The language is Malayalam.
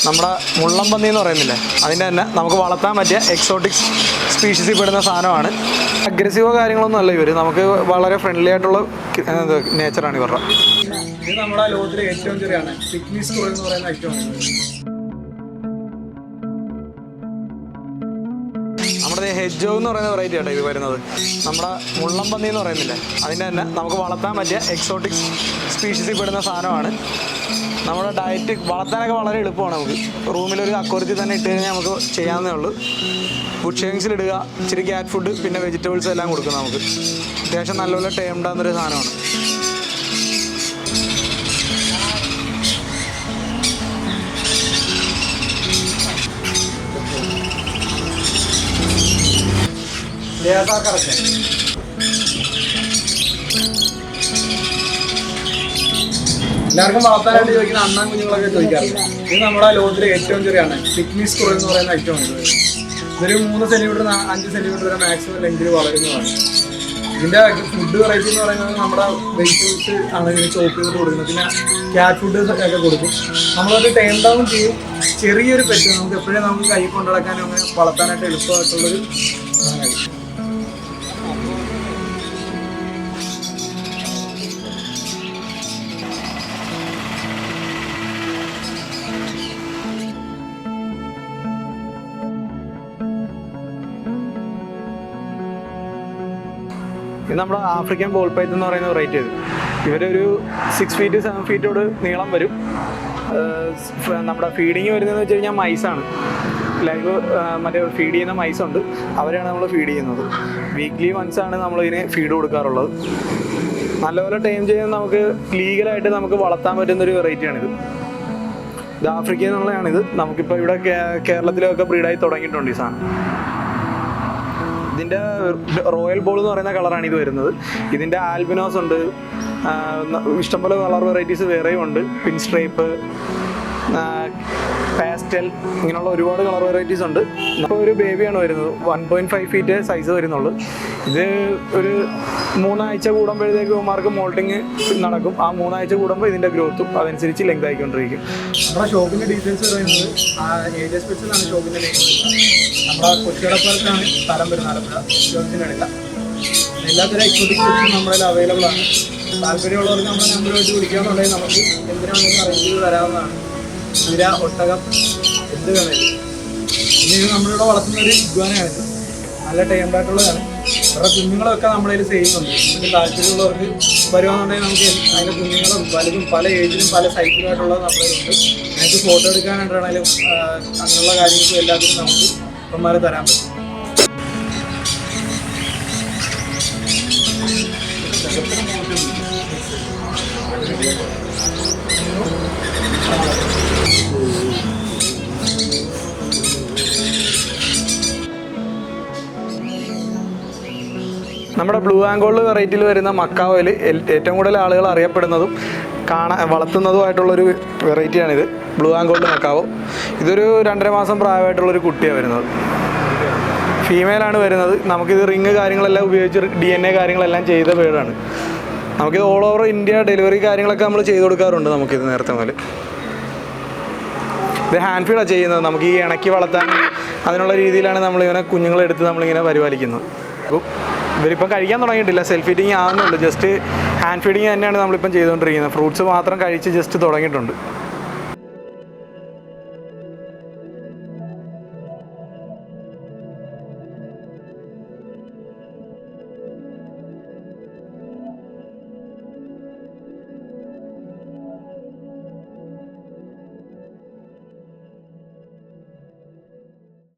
നമ്മുടെ മുള്ളംപന്നി എന്ന് പറയുന്നില്ലേ, അതിൻ്റെ തന്നെ നമുക്ക് വളർത്താൻ പറ്റിയ എക്സോട്ടിക് സ്പീഷീസിൽ പെടുന്ന സാധനമാണ്. അഗ്രസീവോ കാര്യങ്ങളൊന്നും അല്ല ഇവർ, നമുക്ക് വളരെ ഫ്രണ്ട്ലി ആയിട്ടുള്ള നേച്ചറാണ് ഇവരുടെ. ഇത് നമ്മുടെ ലോകത്തിലെ ഏറ്റവും ചെറിയാണ് പിഗ്മി സ്ക്വയർ എന്ന് പറയുന്ന ഐറ്റമാണ്. നമ്മുടെ ഹെഡ്ജോ എന്ന് പറയുന്ന വെറൈറ്റി ആട്ടോ ഇത് വരുന്നത്. നമ്മുടെ മുള്ളംപന്നി എന്ന് പറയുന്നില്ലേ, അതിൻ്റെ തന്നെ നമുക്ക് വളർത്താൻ പറ്റിയ എക്സോട്ടിക് സ്പീഷീസിൽ പെടുന്ന സാധനമാണ്. നമ്മുടെ ഡയറ്റ് വളർത്താനൊക്കെ വളരെ എളുപ്പമാണ്. നമുക്ക് റൂമിലൊരു അക്വറിയത്തിൽ തന്നെ ഇട്ട് കഴിഞ്ഞാൽ നമുക്ക് ചെയ്യാവുന്നേ ഉള്ളൂ. ഫുഡ് ഷെയിങ്സിലിടുക, ഇച്ചിരി ക്യാറ്റ് ഫുഡ്, പിന്നെ വെജിറ്റബിൾസ് എല്ലാം കൊടുക്കും. നമുക്ക് അത്യാവശ്യം നല്ലപോലെ ടേംഡാകുന്നൊരു സാധനമാണ്. എല്ലാവർക്കും വളർത്താനായിട്ട് ചോദിക്കുന്ന അണ്ണാൻ കുഞ്ഞുങ്ങളൊക്കെ ചോദിക്കാറില്ല. ഇത് നമ്മുടെ ലോകത്തിലെ ഏറ്റവും ചെറിയാണ് പിഗ്മി സ്ക്വയർ എന്ന് പറയുന്ന ഐറ്റമാണ്. ഇതൊരു 3 സെന്റിമീറ്റർ 5 സെന്റിമീറ്റർ വരെ മാക്സിമം ലെങ്തിൽ വളരുന്നതാണ്. ഇതിൻ്റെ ഫുഡ് വെറൈറ്റി എന്ന് പറയുന്നത് നമ്മുടെ വെജിറ്റബിൾസ് ആണ് ഇതിന് ചോപ്പ് ചെയ്തിട്ട് കൊടുക്കുന്നത്. പിന്നെ ക്യാറ്റ് ഫുഡ് ഒക്കെ കൊടുക്കും. നമ്മളത് ടൈം ഡൗൺ ചെയ്യും. ചെറിയൊരു പെറ്റ് നമുക്ക് എപ്പോഴും നമുക്ക് കൈ കൊണ്ടു നടക്കാനും അങ്ങനെ വളർത്താനായിട്ട് എളുപ്പമായിട്ടുള്ളൊരു സാധനമാണ്. ഇത് നമ്മുടെ ആഫ്രിക്കൻ ബോൾ പൈത്ത് എന്ന് പറയുന്ന വെറൈറ്റി. ഇവരൊരു 6 ഫീറ്റ് 7 ഫീറ്റോട് നീളം വരും. നമ്മുടെ ഫീഡിങ് വരുന്നതെന്ന് വെച്ച് കഴിഞ്ഞാൽ മൈസാണ്. ലൈവ് മറ്റേ ഫീഡ് ചെയ്യുന്ന മൈസുണ്ട്, അവരെയാണ് നമ്മൾ ഫീഡ് ചെയ്യുന്നത്. വീക്ക്ലി വൺസാണ് നമ്മളിതിന് ഫീഡ് കൊടുക്കാറുള്ളത്. നല്ലപോലെ ടൈം ചെയ്യുന്ന നമുക്ക് ലീഗലായിട്ട് നമുക്ക് വളർത്താൻ പറ്റുന്നൊരു വെറൈറ്റിയാണിത്. ഇത് ആഫ്രിക്കയിൽ നിന്നുള്ളതാണിത്. നമുക്കിപ്പോൾ ഇവിടെ കേരളത്തിലൊക്കെ ബ്രീഡായി തുടങ്ങിയിട്ടുണ്ട് ഈ സാധനം. ഇതിൻ്റെ റോയൽ ബോൾ എന്ന് പറയുന്ന കളറാണ് ഇത് വരുന്നത്. ഇതിൻ്റെ ആൽബിനോസ് ഉണ്ട്, ഇഷ്ടംപോലെ കളർ വെറൈറ്റീസ് വേറെയും ഉണ്ട്. പിൻ സ്ട്രൈപ്പ്, പാസ്റ്റൽ, ഇങ്ങനെയുള്ള ഒരുപാട് കളർ വെറൈറ്റീസ് ഉണ്ട്. ഇപ്പോൾ ഒരു ബേബിയാണ് വരുന്നത്. 1.5 ഫീറ്റ് സൈസ് വരുന്നുള്ളൂ. ഇത് ഒരു 3 ആഴ്ച കൂടുമ്പോഴത്തേക്ക് ഇവന്മാർക്ക് മോൾട്ടിങ് നടക്കും. ആ 3 ആഴ്ച കൂടുമ്പോൾ ഇതിൻ്റെ ഗ്രോത്തും അതനുസരിച്ച് ലെങ്ത് ആയിക്കൊണ്ടിരിക്കും. നമ്മുടെ ഷോപ്പിൻ്റെ ഡീറ്റെയിൽസ് പറയുന്നത് ഏരിയ സ്പെഷ്യലാണ് ഷോപ്പിൻ്റെ നെയിം. നമ്മുടെ കൊച്ചിടപ്പാർക്കാണ് സ്ഥലം വരുന്നത്, ആലപ്പുഴ ഷോപ്പിനടുത്ത. എല്ലാത്തരം എക്സോട്ടിക് ഫുഡ്സും നമ്മുടെ അവൈലബിൾ ആണ്. താല്പര്യമുള്ളവർക്ക് നമ്മുടെ നമ്പറുമായിട്ട് വിളിക്കാമെന്നുണ്ടെങ്കിൽ നമുക്ക് എന്തിനാണെങ്കിലും അറേഞ്ച് ചെയ്ത് തരാവുന്നതാണ്. ഇര, ഒട്ടകം, എന്ത് വേണേലും. പിന്നെ ഇത് നമ്മളിവിടെ വളർത്തുന്നൊരു ഇഗ്വാനയാണിത്. നല്ല ടൈംഡായിട്ടുള്ളതാണ്. അവരുടെ കുഞ്ഞുങ്ങളൊക്കെ നമ്മളതിൽ ചെയ്യുന്നുണ്ട്. നമുക്ക് താല്പര്യമുള്ളവർക്ക് വരുവാന്നുണ്ടെങ്കിൽ നമുക്ക് അതിൻ്റെ കുഞ്ഞുങ്ങളും പലതും പല ഏജിലും പല സൈസിലുമായിട്ടുള്ളത് നമ്മളിലുണ്ട്. നമുക്ക് ഫോട്ടോ എടുക്കാനായിട്ടാണെങ്കിലും അങ്ങനെയുള്ള കാര്യങ്ങൾക്കും എല്ലാത്തിനും നമുക്ക് ഇപ്പന്മാരെ തരാൻ പറ്റും. നമ്മുടെ ബ്ലൂ ആംഗോൾ വെറൈറ്റിയിൽ വരുന്ന മക്കാവോയിൽ ഏറ്റവും കൂടുതൽ ആളുകൾ അറിയപ്പെടുന്നതും വളർത്തുന്നതുമായിട്ടുള്ളൊരു വെറൈറ്റിയാണിത്, ബ്ലൂ ആംഗോൾ മക്കാവോ. ഇതൊരു 2.5 മാസം പ്രായമായിട്ടുള്ളൊരു കുട്ടിയാണ് വരുന്നത്. ഫീമെയിലാണ് വരുന്നത്. നമുക്കിത് റിങ് കാര്യങ്ങളെല്ലാം ഉപയോഗിച്ച് DNA കാര്യങ്ങളെല്ലാം ചെയ്ത ബേഡാണ്. നമുക്കിത് ഓൾ ഓവർ ഇന്ത്യ ഡെലിവറി കാര്യങ്ങളൊക്കെ നമ്മൾ ചെയ്ത് കൊടുക്കാറുണ്ട്. നമുക്കിത് നേരത്തെ മുതൽ ഇത് ഹാൻഡ് ഫീഡാണ് ചെയ്യുന്നത്. നമുക്ക് ഈ ഇണക്കി വളർത്താൻ അതിനുള്ള രീതിയിലാണ് നമ്മളിങ്ങനെ കുഞ്ഞുങ്ങളെടുത്ത് നമ്മളിങ്ങനെ പരിപാലിക്കുന്നത്. അപ്പോൾ ഇവരിപ്പം കഴിക്കാൻ തുടങ്ങിയിട്ടില്ല, സെൽഫ് ഫീഡിങ് ആകുന്നുണ്ട്. ജസ്റ്റ് ഹാൻഡ് ഫീഡിങ് തന്നെയാണ് നമ്മളിപ്പം ചെയ്തുകൊണ്ടിരിക്കുന്നത്. ഫ്രൂട്ട്സ് മാത്രം കഴിച്ച് ജസ്റ്റ് തുടങ്ങിയിട്ടുണ്ട്.